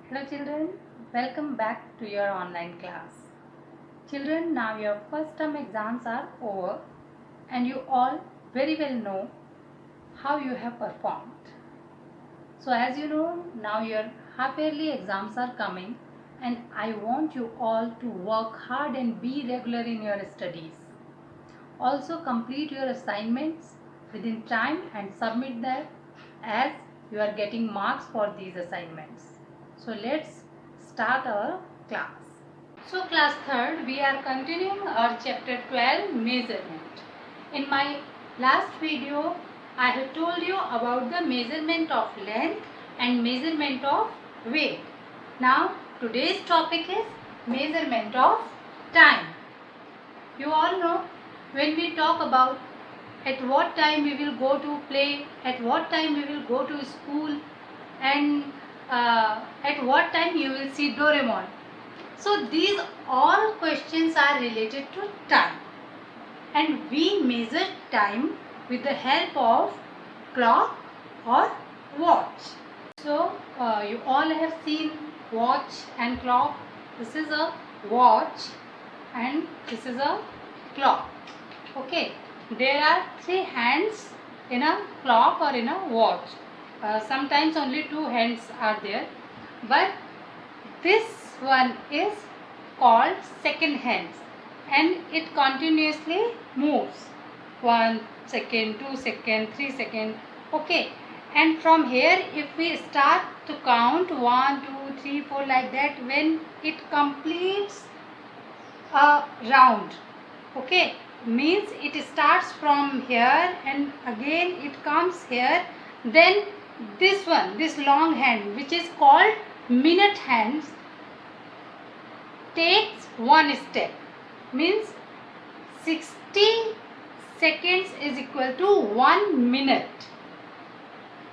Hello children, welcome back to your online class. Children, now your first term exams are over and you all very well know how you have performed. So as you know, now your half yearly exams are coming and I want you all to work hard and be regular in your studies. Also complete your assignments within time and submit them as you are getting marks for these assignments. So let's start our class. So class 3rd, we are continuing our chapter 12 measurement. In my last video, I have told you about the measurement of length and measurement of weight. Now today's topic is measurement of time. You all know when we talk about at what time we will go to play, at what time we will go to school, and at what time you will see Doraemon. So these all questions are related to time, and we measure time with the help of clock or watch. So you all have seen watch and clock. This is a watch and this is a clock. Okay, there are three hands in a clock or in a watch. Sometimes only two hands are there, but this one is called second hands and it continuously moves. 1 second, 2 second, 3 second. Okay, and from here if we start to count 1, 2, 3, 4 like that, when it completes a round, okay, means it starts from here and again it comes here, then this long hand which is called minute hands takes one step, means 60 seconds is equal to 1 minute,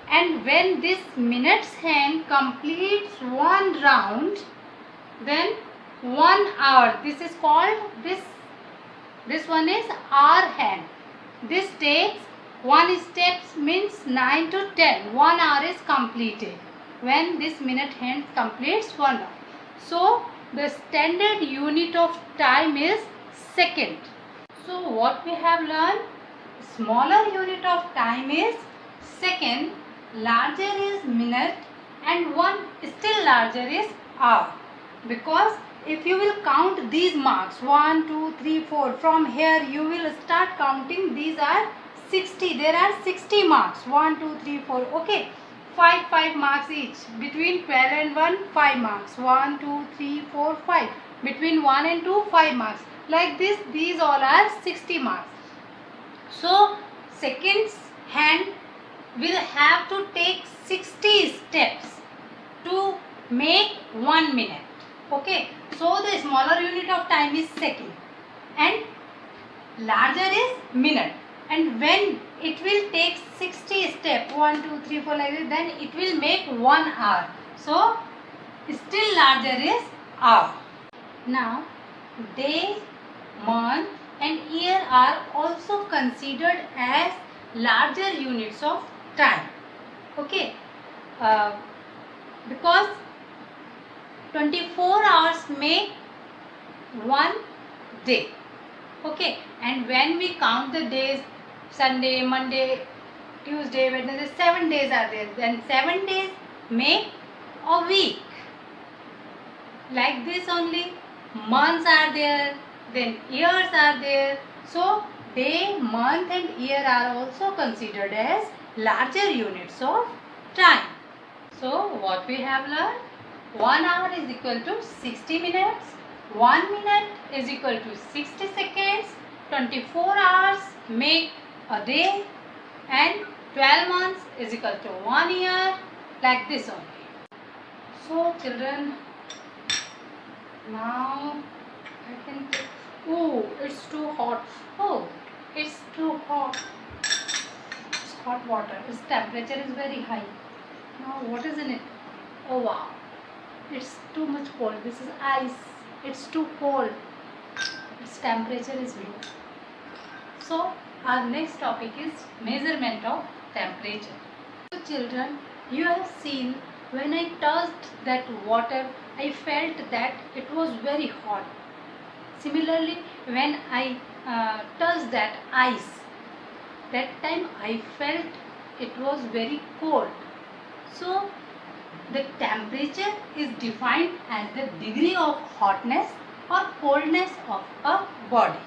and when this minute's hand completes one round, then 1 hour, this is called this one is hour hand. This takes one steps, means 9 to 10. 1 hour is completed when this minute hand completes 1 hour. So the standard unit of time is second. So what we have learned, smaller unit of time is second, larger is minute, and one still larger is hour. Because if you will count these marks 1, 2, 3, 4, from here you will start counting, these are 60, there are 60 marks, 1, 2, 3, 4, okay, 5 marks each, between 12 and 1 5 marks, 1, 2, 3, 4, 5, between 1 and 2 5 marks, like this, these all are 60 marks. So second hand will have to take 60 steps to make 1 minute. Okay, so the smaller unit of time is second and larger is minute, and when it will take 60 step 1, 2, 3, 4 like this, then it will make 1 hour. So still larger is hour. Now day, month and year are also considered as larger units of time. Okay, because 24 hours make one day. Okay, and when we count the days, Sunday, Monday, Tuesday, Wednesday, 7 days are there, then 7 days make a week. Like this only, months are there, then years are there. So day, month and year are also considered as larger units of time. So what we have learned, 1 hour is equal to 60 minutes, 1 minute is equal to 60 seconds, 24 hours make a day, and 12 months is equal to 1 year, like this only. So children, now I can take, oh, it's too hot. Oh, it's too hot. It's hot water. Its temperature is very high. Now what is in it? Oh wow. It's too much cold. This is ice. It's too cold. Its temperature is low. So our next topic is measurement of temperature. So children, you have seen When I touched that water, I felt that it was very hot. Similarly, when I touched that ice, that time I felt it was very cold. So the temperature is defined as the degree of hotness or coldness of a body.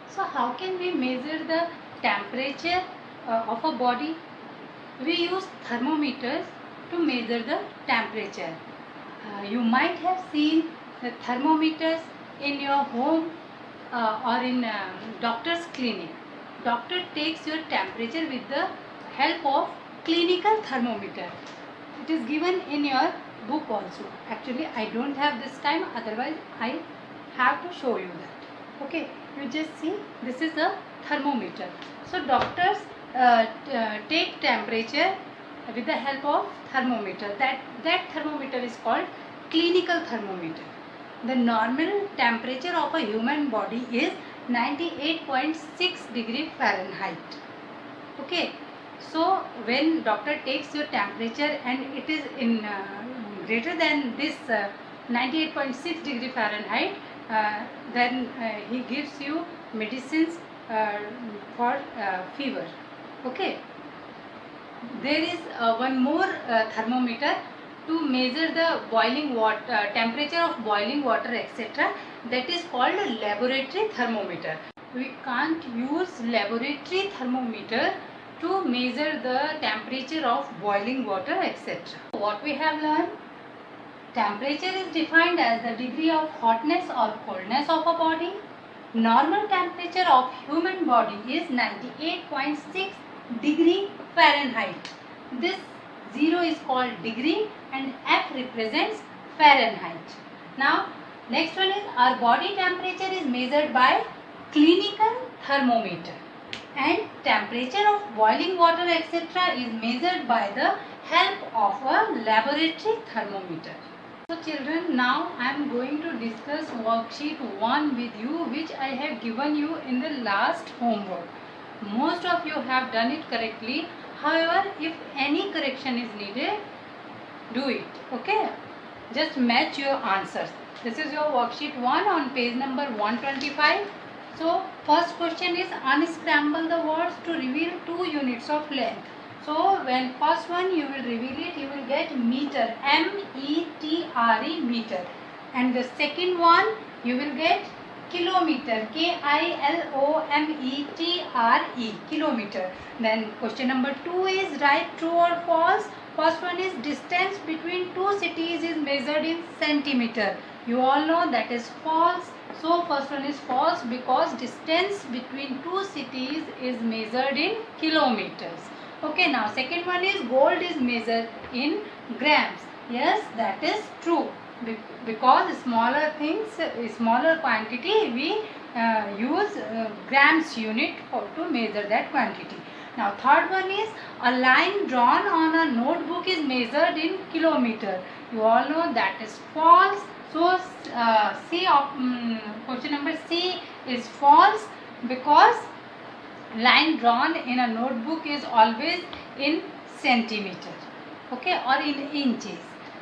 So how can we measure the temperature of a body? We use thermometers to measure the temperature. You might have seen the thermometers in your home or in doctor's clinic. Doctor takes your temperature with the help of clinical thermometer. It is given in your book also. Actually, I don't have this time, otherwise I have to show you that. Okay, you just see, this is a thermometer. So doctors take temperature with the help of thermometer. That thermometer is called clinical thermometer. The normal temperature of a human body is 98.6 degree Fahrenheit. Okay, so when doctor takes your temperature and it is in greater than this 98.6 degree Fahrenheit, then he gives you medicines for fever. Okay, there is one more thermometer to measure the boiling water, temperature of boiling water, etc. That is called a laboratory thermometer. We can't use laboratory thermometer to measure the temperature of boiling water, etc. What we have learned? Temperature is defined as the degree of hotness or coldness of a body. Normal temperature of human body is 98.6 degree Fahrenheit. This 0 is called degree and F represents Fahrenheit. Now next one is our body temperature is measured by clinical thermometer, and temperature of boiling water, etc. is measured by the help of a laboratory thermometer. So children, now I am going to discuss worksheet 1 with you, which I have given you in the last homework. Most of you have done it correctly. However, if any correction is needed, do it. Okay? Just match your answers. This is your worksheet 1 on page number 125. So first question is unscramble the words to reveal 2 units of length. So when first one you will reveal it, you will get meter, M-E-T-R-E, meter. And the second one you will get kilometer, K-I-L-O-M-E-T-R-E, kilometer. Then question number 2 is write true or false. First one is distance between two cities is measured in centimeter. You all know that is false. So first one is false because distance between two cities is measured in kilometers. Okay, now second one is gold is measured in grams. Yes, that is true because smaller things, smaller quantity we use grams unit to measure that quantity. Now third one is a line drawn on a notebook is measured in kilometer. You all know that is false. So question number C is false because line drawn in a notebook is always in centimeter, okay, or in inches.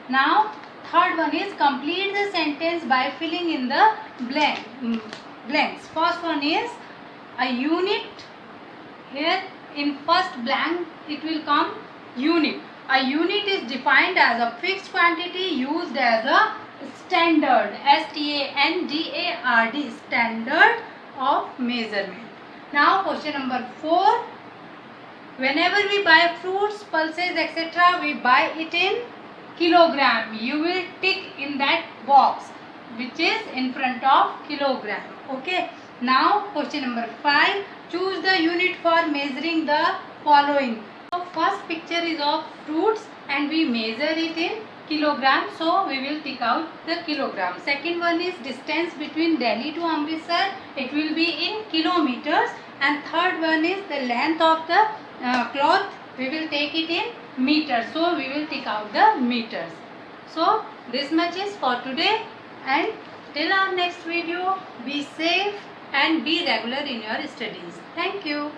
Now third one is complete the sentence by filling in the blanks. First one is a unit. Here in first blank it will come unit. A unit is defined as a fixed quantity used as a standard, S-T-A-N-D-A-R-D, standard of measurement. Now question number 4. Whenever we buy fruits, pulses, etc., we buy it in kilogram. You will tick in that box which is in front of kilogram. Okay. Now question number 5. Choose the unit for measuring the following. So first picture is of fruits and we measure it in kilogram. So we will tick out the kilogram. Second one is distance between Delhi to Amritsar. It will be in kilometers. And third one is the length of the cloth. We will take it in meters. So we will tick out the meters. So this much is for today, and till our next video, be safe and be regular in your studies. Thank you.